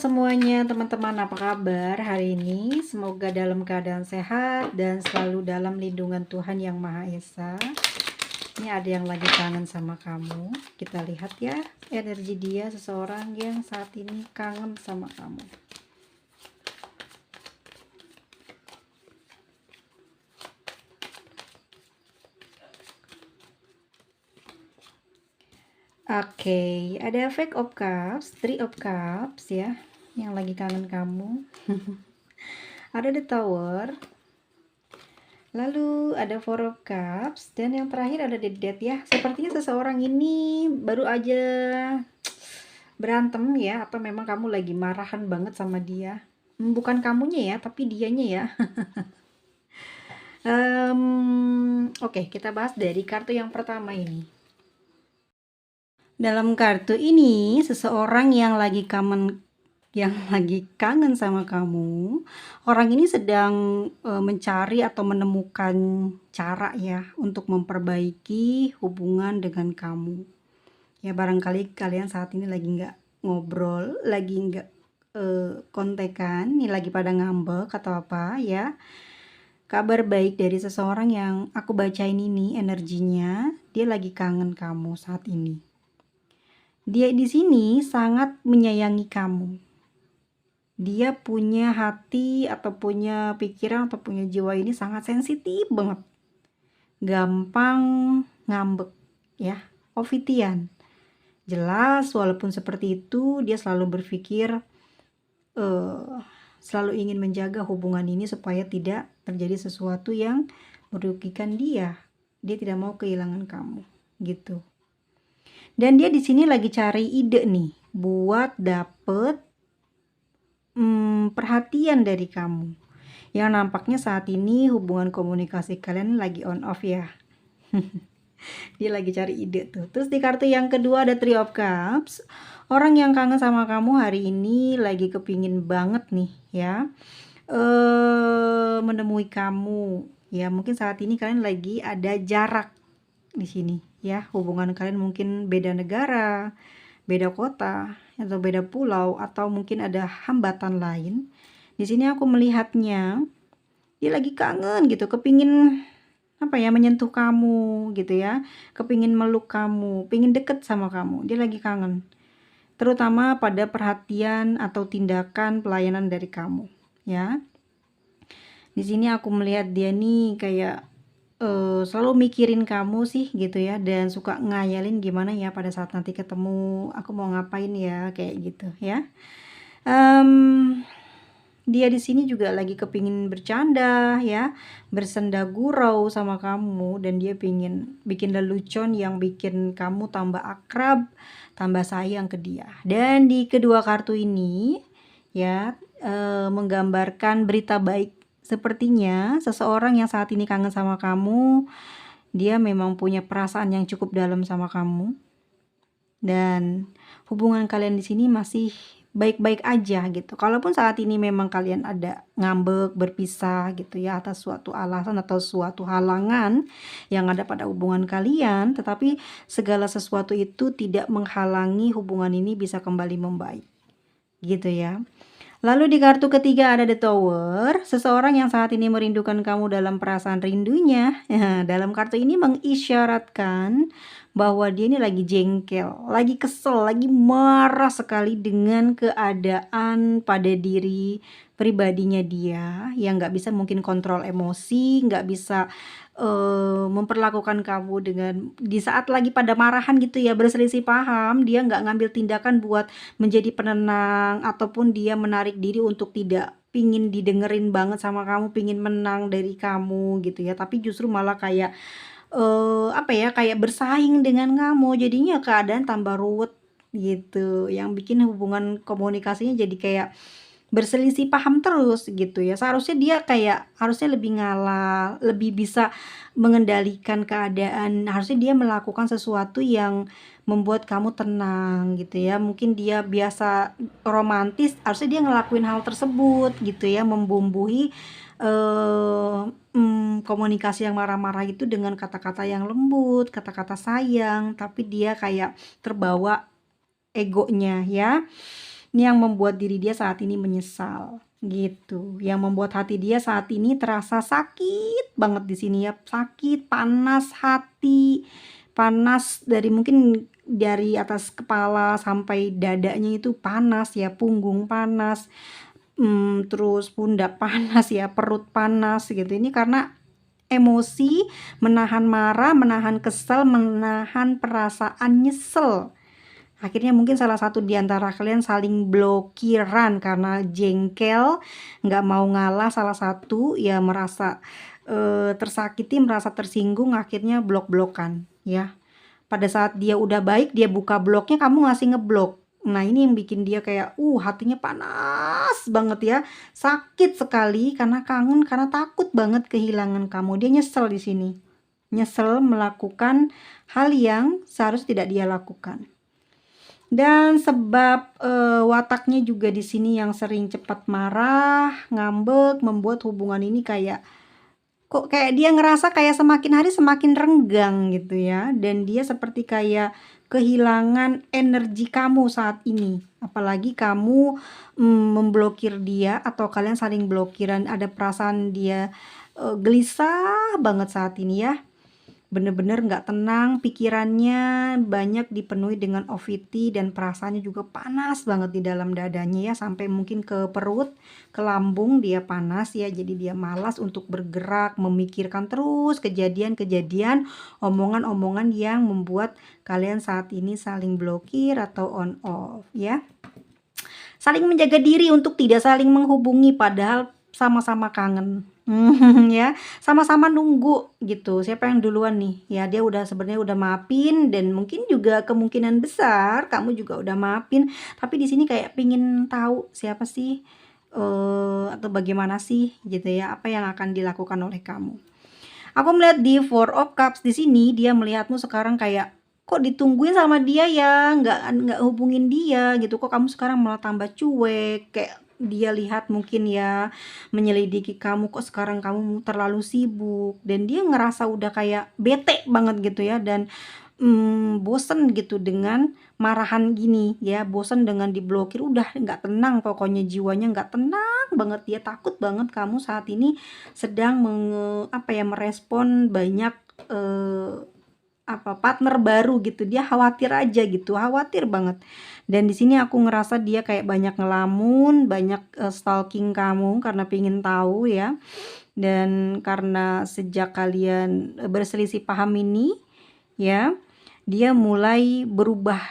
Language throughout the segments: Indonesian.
semuanya teman-teman, apa kabar hari ini? Semoga dalam keadaan sehat dan selalu dalam lindungan Tuhan Yang Maha Esa. Ini ada yang lagi kangen sama kamu. Kita lihat ya, energi dia, seseorang yang saat ini kangen sama kamu. Oke, ada Five of Cups, Three of Cups ya, yang lagi kangen kamu. Ada The Tower, lalu ada Four of Cups, dan yang terakhir ada The Death ya. Sepertinya seseorang ini baru aja berantem ya, atau memang kamu lagi marahan banget sama dia. Bukan kamunya ya, tapi dianya ya. Oke, kita bahas dari kartu yang pertama ini. Dalam kartu ini, seseorang yang lagi kangen sama kamu. Orang ini sedang mencari atau menemukan cara ya untuk memperbaiki hubungan dengan kamu. Ya barangkali kalian saat ini lagi nggak ngobrol, lagi nggak kontekan, ini lagi pada ngambek atau apa ya. Kabar baik dari seseorang yang aku bacain ini energinya, dia lagi kangen kamu saat ini. Dia di sini sangat menyayangi kamu. Dia punya hati atau punya pikiran atau punya jiwa ini sangat sensitif banget. Gampang ngambek ya, Ovitian. Jelas walaupun seperti itu dia selalu berpikir selalu ingin menjaga hubungan ini supaya tidak terjadi sesuatu yang merugikan dia. Dia tidak mau kehilangan kamu gitu. Dan dia di sini lagi cari ide nih buat dapet perhatian dari kamu. Yang nampaknya saat ini hubungan komunikasi kalian lagi on off ya. Dia lagi cari ide tuh. Terus di kartu yang kedua ada Three of Cups. Orang yang kangen sama kamu hari ini lagi kepingin banget nih ya menemui kamu. Ya mungkin saat ini kalian lagi ada jarak di sini ya, hubungan kalian mungkin beda negara, beda kota, atau beda pulau, atau mungkin ada hambatan lain. Di sini aku melihatnya dia lagi kangen gitu, kepingin apa ya, menyentuh kamu gitu ya, kepingin meluk kamu, pingin deket sama kamu. Dia lagi kangen, terutama pada perhatian atau tindakan pelayanan dari kamu ya. Di sini aku melihat dia nih kayak selalu mikirin kamu sih gitu ya, dan suka ngayalin gimana ya pada saat nanti ketemu aku mau ngapain ya, kayak gitu ya. Dia di sini juga lagi kepingin bercanda ya, bersenda gurau sama kamu, dan dia pingin bikin lelucon yang bikin kamu tambah akrab, tambah sayang ke dia. Dan di kedua kartu ini ya menggambarkan berita baik. Sepertinya seseorang yang saat ini kangen sama kamu, dia memang punya perasaan yang cukup dalam sama kamu. Dan hubungan kalian di sini masih baik-baik aja gitu. Kalaupun saat ini memang kalian ada ngambek, berpisah gitu ya atas suatu alasan atau suatu halangan yang ada pada hubungan kalian, tetapi segala sesuatu itu tidak menghalangi hubungan ini bisa kembali membaik. Gitu ya. Lalu di kartu ketiga ada The Tower, seseorang yang saat ini merindukan kamu dalam perasaan rindunya. Ya, dalam kartu ini mengisyaratkan bahwa dia ini lagi jengkel, lagi kesel, lagi marah sekali dengan keadaan pada diri pribadinya dia, yang nggak bisa mungkin kontrol emosi, nggak bisa memperlakukan kamu dengan di saat lagi pada marahan gitu ya, berselisih paham, dia nggak ngambil tindakan buat menjadi penenang, ataupun dia menarik diri untuk tidak pingin didengerin banget sama kamu, pingin menang dari kamu gitu ya, tapi justru malah kayak apa ya, kayak bersaing dengan kamu, jadinya keadaan tambah ruwet gitu, yang bikin hubungan komunikasinya jadi kayak berselisih paham terus gitu ya. Seharusnya dia kayak harusnya lebih ngalah, lebih bisa mengendalikan keadaan. Harusnya dia melakukan sesuatu yang membuat kamu tenang gitu ya. Mungkin dia biasa romantis, harusnya dia ngelakuin hal tersebut gitu ya, membumbuhi komunikasi yang marah-marah itu dengan kata-kata yang lembut, kata-kata sayang, tapi dia kayak terbawa egonya ya. Ini yang membuat diri dia saat ini menyesal, gitu. Yang membuat hati dia saat ini terasa sakit banget di sini ya, sakit, panas hati, panas dari mungkin dari atas kepala sampai dadanya itu panas ya, punggung panas, terus pundak panas ya, perut panas gitu. Ini karena emosi, menahan marah, menahan kesel, menahan perasaan nyesel. Akhirnya mungkin salah satu di antara kalian saling blokiran karena jengkel, nggak mau ngalah, salah satu ya merasa tersakiti, merasa tersinggung, akhirnya blok-blokan ya. Pada saat dia udah baik, dia buka bloknya, kamu ngasih ngeblok. Nah, ini yang bikin dia kayak hatinya panas banget ya. Sakit sekali karena kangen, karena takut banget kehilangan kamu. Dia nyesel di sini. Nyesel melakukan hal yang seharusnya tidak dia lakukan. Dan sebab wataknya juga di sini yang sering cepat marah, ngambek, membuat hubungan ini kayak kok kayak dia ngerasa kayak semakin hari semakin renggang gitu ya. Dan dia seperti kayak kehilangan energi kamu saat ini. Apalagi kamu memblokir dia atau kalian saling blokiran, ada perasaan dia gelisah banget saat ini ya. Bener-bener nggak tenang, pikirannya banyak dipenuhi dengan OVT dan perasaannya juga panas banget di dalam dadanya ya, sampai mungkin ke perut, ke lambung dia panas ya, jadi dia malas untuk bergerak, memikirkan terus kejadian-kejadian, omongan-omongan yang membuat kalian saat ini saling blokir atau on off ya. Saling menjaga diri untuk tidak saling menghubungi padahal sama-sama kangen. Ya, sama-sama nunggu gitu. Siapa yang duluan nih? Ya, dia udah sebenarnya udah maafin dan mungkin juga kemungkinan besar kamu juga udah maafin. Tapi di sini kayak pingin tahu siapa sih atau bagaimana sih gitu ya, apa yang akan dilakukan oleh kamu. Aku melihat di Four of Cups di sini dia melihatmu sekarang kayak kok ditungguin sama dia ya, nggak hubungin dia gitu, kok kamu sekarang malah tambah cuek, kayak dia lihat mungkin ya menyelidiki kamu, kok sekarang kamu terlalu sibuk, dan dia ngerasa udah kayak bete banget gitu ya, dan bosen gitu dengan marahan gini ya, bosen dengan diblokir, udah nggak tenang, pokoknya jiwanya nggak tenang banget, dia takut banget kamu saat ini sedang merespon banyak partner baru gitu, dia khawatir aja gitu, khawatir banget. Dan di sini aku ngerasa dia kayak banyak ngelamun, banyak stalking kamu karena pingin tahu ya. Dan karena sejak kalian berselisih paham ini ya, dia mulai berubah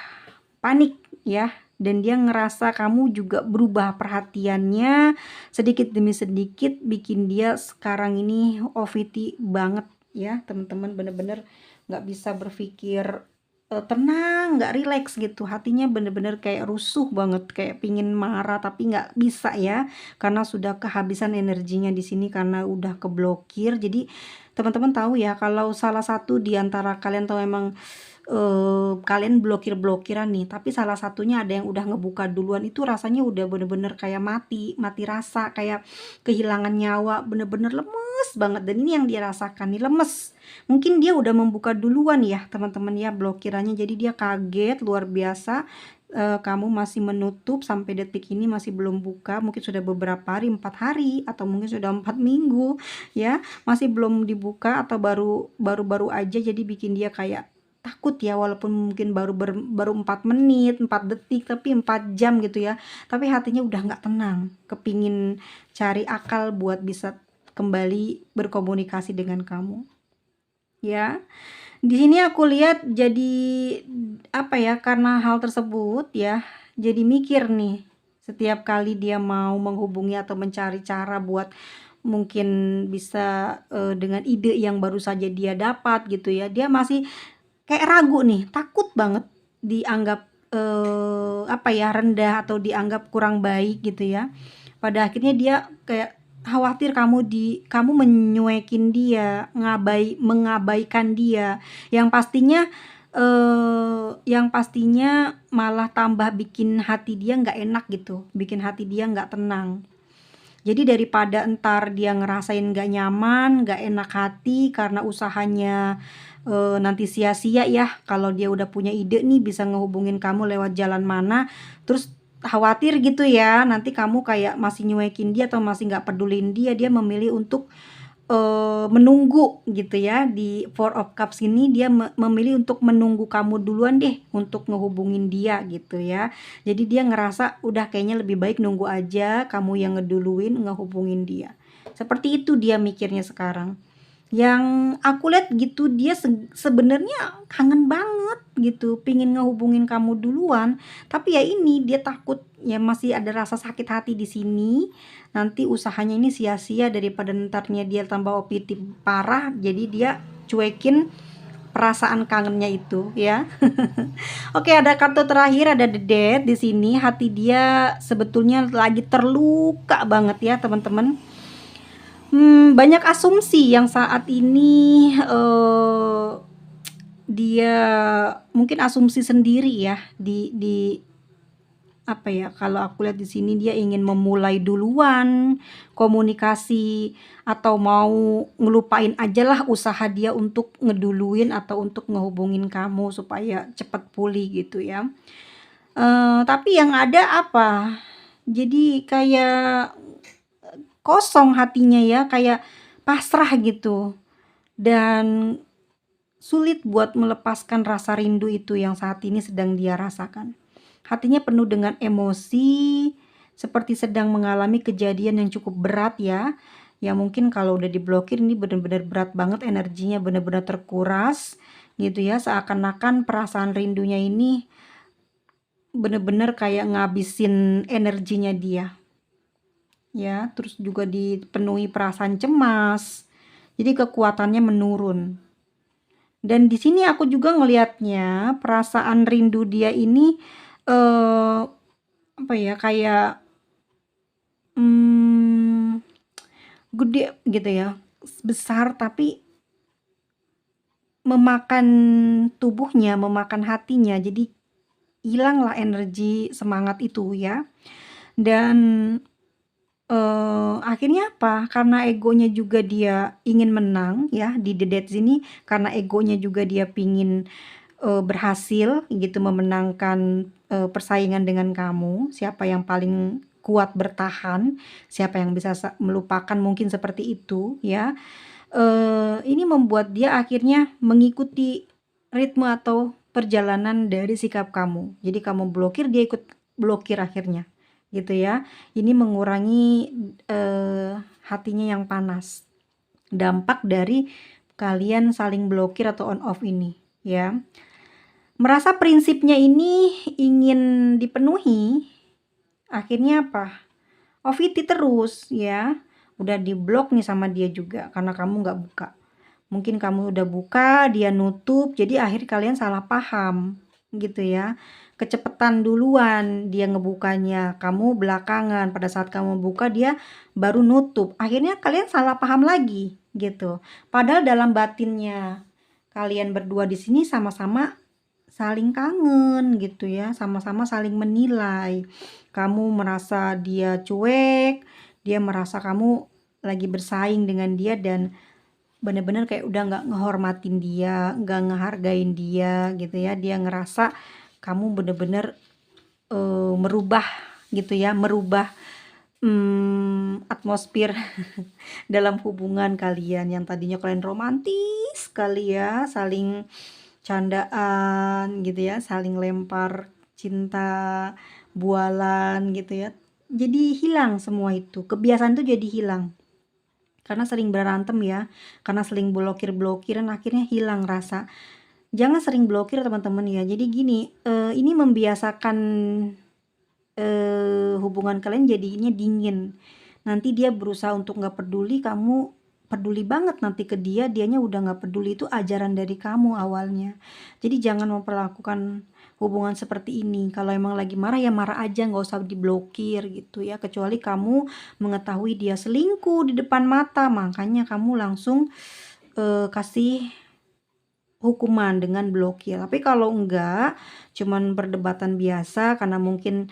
panik ya, dan dia ngerasa kamu juga berubah perhatiannya sedikit demi sedikit, bikin dia sekarang ini OVT banget ya teman-teman, bener-bener nggak bisa berpikir tenang, nggak rileks gitu, hatinya bener-bener kayak rusuh banget, kayak pingin marah tapi nggak bisa ya, karena sudah kehabisan energinya di sini karena udah keblokir. Jadi teman-teman tahu ya, kalau salah satu di antara kalian tahu emang kalian blokir-blokiran nih, tapi salah satunya ada yang udah ngebuka duluan, itu rasanya udah bener-bener kayak mati rasa, kayak kehilangan nyawa, bener-bener lemes banget. Dan ini yang dia rasakan nih, lemes. Mungkin dia udah membuka duluan ya teman-teman ya blokirannya, jadi dia kaget luar biasa. Kamu masih menutup sampai detik ini, masih belum buka, mungkin sudah beberapa hari, 4 hari atau mungkin sudah 4 minggu ya, masih belum dibuka atau baru aja, jadi bikin dia kayak takut ya, walaupun mungkin baru 4 menit, 4 detik, tapi 4 jam gitu ya, tapi hatinya udah nggak tenang, kepingin cari akal buat bisa kembali berkomunikasi dengan kamu ya. Di sini aku lihat jadi karena hal tersebut ya, jadi mikir nih setiap kali dia mau menghubungi atau mencari cara buat mungkin bisa dengan ide yang baru saja dia dapat gitu ya, dia masih kayak ragu nih, takut banget dianggap rendah atau dianggap kurang baik gitu ya. Pada akhirnya dia kayak khawatir kamu menyuekin dia, mengabaikan dia, yang pastinya malah tambah bikin hati dia nggak enak gitu, bikin hati dia nggak tenang. Jadi daripada entar dia ngerasain nggak nyaman, nggak enak hati karena usahanya nanti sia-sia ya, kalau dia udah punya ide nih bisa ngehubungin kamu lewat jalan mana, terus khawatir gitu ya, nanti kamu kayak masih nyuekin dia atau masih nggak pedulin dia, dia memilih untuk menunggu gitu ya. Di Four of Cups ini dia memilih untuk menunggu kamu duluan deh untuk ngehubungin dia gitu ya. Jadi dia ngerasa udah kayaknya lebih baik nunggu aja, kamu yang ngeduluin ngehubungin dia. Seperti itu dia mikirnya sekarang. Yang aku lihat gitu dia sebenarnya kangen banget gitu, pingin ngehubungin kamu duluan, tapi ya ini dia takut ya masih ada rasa sakit hati di sini. Nanti usahanya ini sia-sia daripada entarnya dia tambah OPT parah, jadi dia cuekin perasaan kangennya itu ya. Oke, ada kartu terakhir, ada The Death di sini. Hati dia sebetulnya lagi terluka banget ya, teman-teman. Banyak asumsi yang saat ini dia mungkin asumsi sendiri ya di apa ya, kalau aku lihat di sini dia ingin memulai duluan komunikasi atau mau ngelupain aja lah usaha dia untuk ngeduluin atau untuk ngehubungin kamu supaya cepat pulih gitu ya. Tapi yang ada apa? Jadi kayak kosong hatinya ya, kayak pasrah gitu. Dan sulit buat melepaskan rasa rindu itu yang saat ini sedang dia rasakan. Hatinya penuh dengan emosi, seperti sedang mengalami kejadian yang cukup berat ya. Ya mungkin kalau udah diblokir ini benar-benar berat banget, energinya benar-benar terkuras gitu ya. Seakan-akan perasaan rindunya ini benar-benar kayak ngabisin energinya dia. Ya, terus juga dipenuhi perasaan cemas. Jadi kekuatannya menurun. Dan di sini aku juga ngelihatnya perasaan rindu dia ini apa ya, kayak gede gitu ya, besar tapi memakan tubuhnya, memakan hatinya. Jadi hilanglah energi semangat itu ya. Dan akhirnya apa, karena egonya juga dia ingin menang ya di The Death sini, karena egonya juga dia pingin berhasil gitu memenangkan persaingan dengan kamu, siapa yang paling kuat bertahan, siapa yang bisa melupakan, mungkin seperti itu ya. Ini membuat dia akhirnya mengikuti ritme atau perjalanan dari sikap kamu. Jadi kamu blokir, dia ikut blokir akhirnya gitu ya. Ini mengurangi hatinya yang panas, dampak dari kalian saling blokir atau on off ini ya. Merasa prinsipnya ini ingin dipenuhi, akhirnya apa, OVT terus ya. Udah diblok nih sama dia juga karena kamu nggak buka. Mungkin kamu udah buka, dia nutup, jadi akhir kalian salah paham gitu ya. Kecepatan duluan dia ngebukanya, kamu belakangan. Pada saat kamu buka dia baru nutup. Akhirnya kalian salah paham lagi gitu. Padahal dalam batinnya kalian berdua di sini sama-sama saling kangen gitu ya, sama-sama saling menilai. Kamu merasa dia cuek, dia merasa kamu lagi bersaing dengan dia dan bener-bener kayak udah nggak ngehormatin dia, nggak ngehargain dia gitu ya. Dia ngerasa kamu bener-bener merubah gitu ya, merubah atmosfer dalam hubungan kalian yang tadinya kalian romantis sekali ya, saling candaan gitu ya, saling lempar cinta, bualan gitu ya. Jadi hilang semua itu, kebiasaan itu jadi hilang. Karena sering berantem ya, karena sering blokir-blokiran akhirnya hilang rasa. Jangan sering blokir teman-teman ya. Jadi gini, ini membiasakan hubungan kalian jadinya dingin. Nanti dia berusaha untuk nggak peduli, kamu peduli banget nanti ke dia, dianya udah nggak peduli. Itu ajaran dari kamu awalnya. Jadi jangan memperlakukan hubungan seperti ini. Kalau emang lagi marah ya marah aja, nggak usah diblokir gitu ya. Kecuali kamu mengetahui dia selingkuh di depan mata, makanya kamu langsung kasih hukuman dengan blokir. Tapi kalau enggak, cuman perdebatan biasa karena mungkin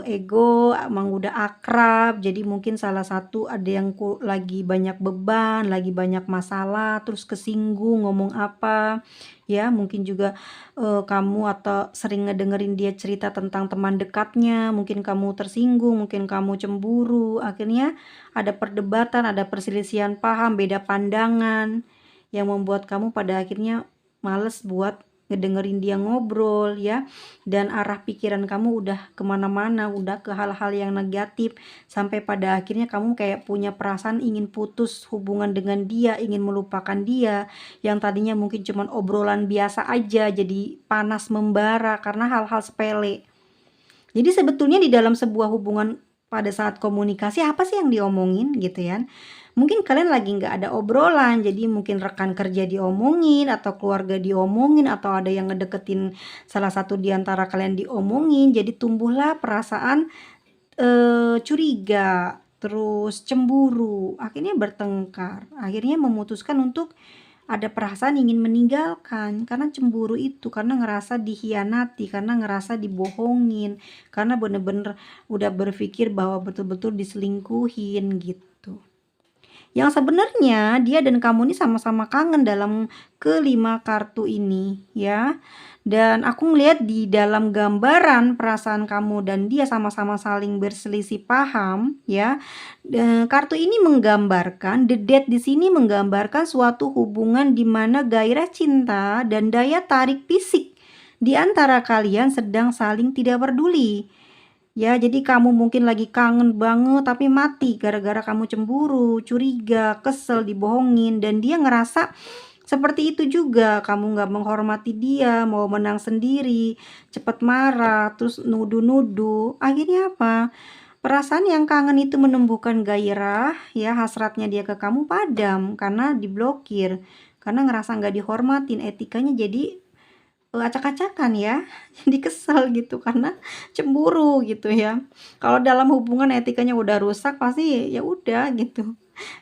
ego emang udah akrab, jadi mungkin salah satu ada yang lagi banyak beban, lagi banyak masalah, terus kesinggung ngomong apa, ya mungkin juga, kamu atau sering ngedengerin dia cerita tentang teman dekatnya, mungkin kamu tersinggung, mungkin kamu cemburu, akhirnya ada perdebatan, ada perselisihan paham, beda pandangan, yang membuat kamu pada akhirnya males buat ngedengerin dia ngobrol ya, dan arah pikiran kamu udah kemana-mana, udah ke hal-hal yang negatif, sampai pada akhirnya kamu kayak punya perasaan ingin putus hubungan dengan dia, ingin melupakan dia, yang tadinya mungkin cuman obrolan biasa aja jadi panas membara karena hal-hal sepele. Jadi sebetulnya di dalam sebuah hubungan pada saat komunikasi apa sih yang diomongin gitu ya. Mungkin kalian lagi nggak ada obrolan, jadi mungkin rekan kerja diomongin, atau keluarga diomongin, atau ada yang ngedeketin salah satu di antara kalian diomongin, jadi tumbuhlah perasaan curiga, terus cemburu, akhirnya bertengkar, akhirnya memutuskan untuk ada perasaan ingin meninggalkan karena cemburu itu, karena ngerasa dikhianati, karena ngerasa dibohongin, karena bener-bener udah berpikir bahwa betul-betul diselingkuhin gitu. Yang sebenarnya dia dan kamu ini sama-sama kangen dalam kelima kartu ini ya. Dan aku ngelihat di dalam gambaran perasaan kamu dan dia sama-sama saling berselisih paham ya. Kartu ini menggambarkan, the Death di sini menggambarkan suatu hubungan di mana gairah cinta dan daya tarik fisik di antara kalian sedang saling tidak peduli. Ya, jadi kamu mungkin lagi kangen banget tapi mati gara-gara kamu cemburu, curiga, kesel, dibohongin, dan dia ngerasa seperti itu juga. Kamu nggak menghormati dia, mau menang sendiri, cepat marah, terus nuduh-nuduh. Akhirnya apa? Perasaan yang kangen itu menumbuhkan gairah, ya hasratnya dia ke kamu padam karena diblokir, karena ngerasa nggak dihormatin, etikanya jadi acak-acakan ya. Jadi kesel gitu karena cemburu gitu ya. Kalau dalam hubungan etikanya udah rusak pasti ya udah gitu.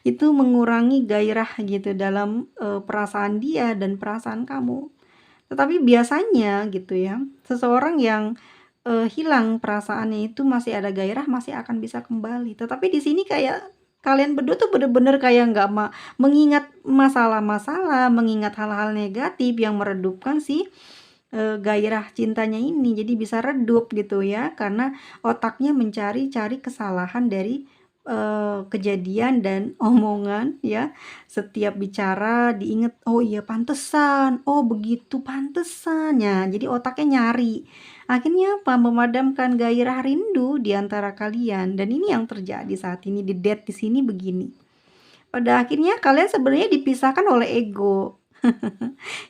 Itu mengurangi gairah gitu dalam, perasaan dia dan perasaan kamu. Tetapi biasanya gitu ya, seseorang yang, hilang perasaannya itu masih ada gairah, masih akan bisa kembali. Tetapi di sini kayak kalian berdua tuh bener-bener kayak nggak mengingat masalah-masalah, mengingat hal-hal negatif yang meredupkan si gairah cintanya ini, jadi bisa redup gitu ya, karena otaknya mencari-cari kesalahan dari, kejadian dan omongan ya. Setiap bicara diinget, "Oh iya pantesan, oh begitu pantesan." Ya, jadi otaknya nyari. Akhirnya apa? Memadamkan gairah rindu di antara kalian, dan ini yang terjadi saat ini di date di sini begini. Pada akhirnya kalian sebenarnya dipisahkan oleh ego.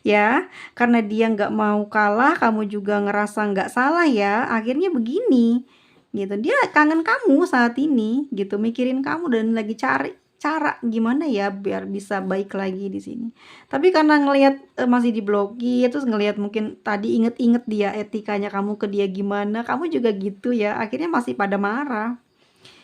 Ya, karena dia nggak mau kalah, kamu juga ngerasa nggak salah ya, akhirnya begini, gitu. Dia kangen kamu saat ini, gitu, mikirin kamu dan lagi cari cara gimana ya biar bisa baik lagi di sini. Tapi karena ngelihat, masih diblokir, terus ngelihat mungkin tadi inget-inget dia etikanya kamu ke dia gimana, kamu juga gitu ya, akhirnya masih pada marah.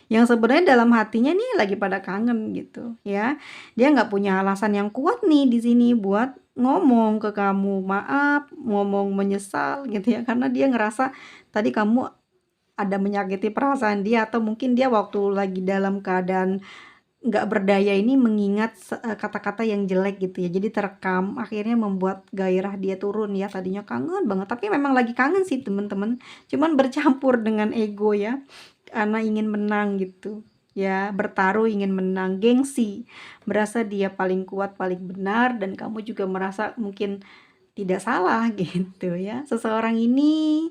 Yang sebenarnya dalam hatinya nih lagi pada kangen gitu ya. Dia nggak punya alasan yang kuat nih di sini buat ngomong ke kamu maaf, ngomong menyesal gitu ya, karena dia ngerasa tadi kamu ada menyakiti perasaan dia, atau mungkin dia waktu lagi dalam keadaan nggak berdaya ini mengingat kata-kata yang jelek gitu ya, jadi terekam akhirnya membuat gairah dia turun ya, tadinya kangen banget tapi memang lagi kangen sih temen-temen, cuman bercampur dengan ego ya, karena ingin menang gitu ya, bertaruh ingin menang, gengsi, merasa dia paling kuat paling benar dan kamu juga merasa mungkin tidak salah gitu ya. Seseorang ini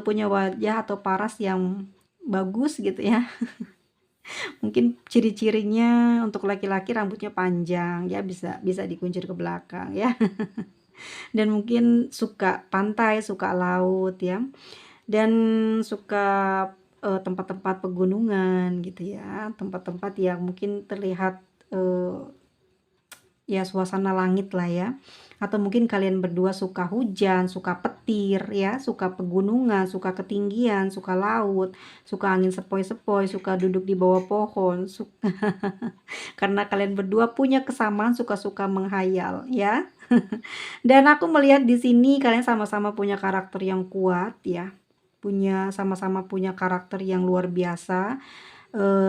punya wajah atau paras yang bagus gitu ya. Mungkin ciri-cirinya untuk laki-laki rambutnya panjang ya, bisa bisa dikuncir ke belakang ya. Dan mungkin suka pantai, suka laut ya. Dan suka, tempat-tempat pegunungan gitu ya, tempat-tempat yang mungkin terlihat, ya suasana langit lah ya. Atau mungkin kalian berdua suka hujan, suka petir ya, suka pegunungan, suka ketinggian, suka laut, suka angin sepoi-sepoi, suka duduk di bawah pohon, karena kalian berdua punya kesamaan suka-suka menghayal ya. Dan aku melihat di sini kalian sama-sama punya karakter yang kuat ya. sama-sama punya karakter yang luar biasa.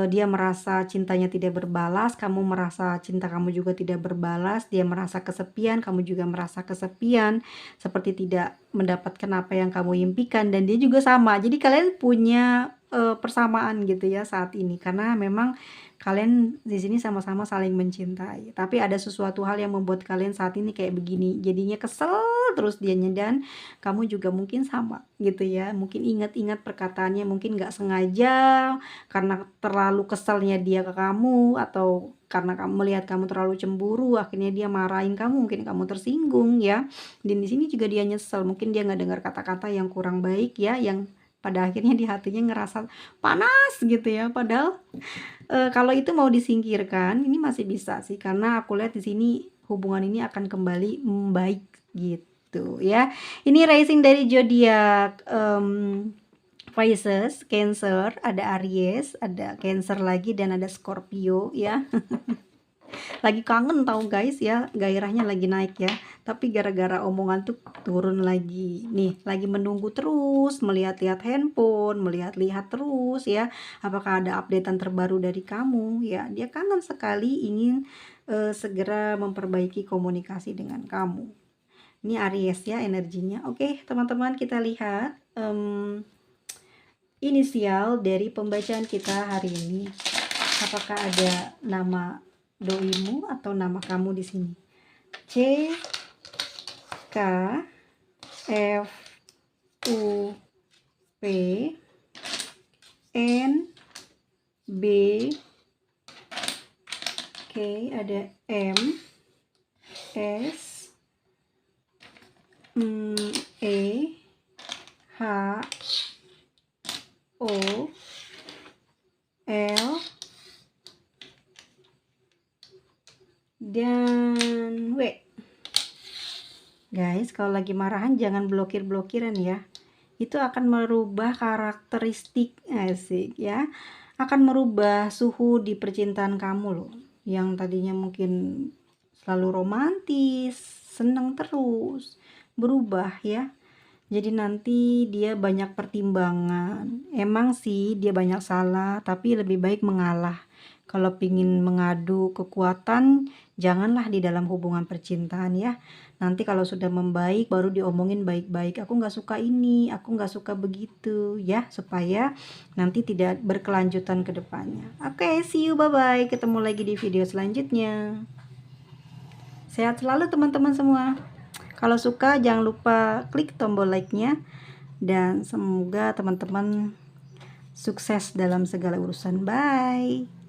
Dia merasa cintanya tidak berbalas, kamu merasa cinta kamu juga tidak berbalas, dia merasa kesepian, kamu juga merasa kesepian, seperti tidak mendapatkan apa yang kamu impikan, dan dia juga sama. Jadi kalian punya persamaan gitu ya saat ini, karena memang kalian di sini sama-sama saling mencintai. Tapi ada sesuatu hal yang membuat kalian saat ini kayak begini, jadinya kesel terus dianya, dan kamu juga mungkin sama gitu ya. Mungkin ingat-ingat perkataannya, mungkin nggak sengaja karena terlalu keselnya dia ke kamu, atau karena kamu melihat kamu terlalu cemburu, akhirnya dia marahin kamu, mungkin kamu tersinggung ya. Dan di sini juga dia nyesel, mungkin dia nggak dengar kata-kata yang kurang baik ya, yang pada akhirnya di hatinya ngerasa panas gitu ya. Padahal kalau itu mau disingkirkan, ini masih bisa sih, karena aku lihat di sini hubungan ini akan kembali membaik gitu ya. Ini rising dari zodiak Pisces, Cancer, ada Aries, ada Cancer lagi, dan ada Scorpio ya. Lagi kangen tahu guys ya, gairahnya lagi naik ya. Tapi gara-gara omongan tuh turun lagi. Nih, lagi menunggu terus, melihat-lihat handphone, melihat-lihat terus ya. Apakah ada updatean terbaru dari kamu ya? Dia kangen sekali, ingin segera memperbaiki komunikasi dengan kamu. Ini Aries ya energinya. Oke, teman-teman, kita lihat inisial dari pembacaan kita hari ini. Apakah ada nama doimu atau nama kamu di sini? C, K, F, U, P, N, B, K, ada M, S, E, H, O, L, dan W. Guys, kalau lagi marahan jangan blokir-blokiran ya. Itu akan merubah karakteristik, asik ya. Akan merubah suhu di percintaan kamu loh. Yang tadinya mungkin selalu romantis, senang terus, berubah ya. Jadi nanti dia banyak pertimbangan. Emang sih dia banyak salah, tapi lebih baik mengalah. Kalau pingin mengadu kekuatan, janganlah di dalam hubungan percintaan ya. Nanti kalau sudah membaik, baru diomongin baik-baik. Aku nggak suka ini, aku nggak suka begitu ya. Supaya nanti tidak berkelanjutan ke depannya. Oke, see you, bye-bye. Ketemu lagi di video selanjutnya. Sehat selalu teman-teman semua. Kalau suka jangan lupa klik tombol like-nya, dan semoga teman-teman sukses dalam segala urusan. Bye.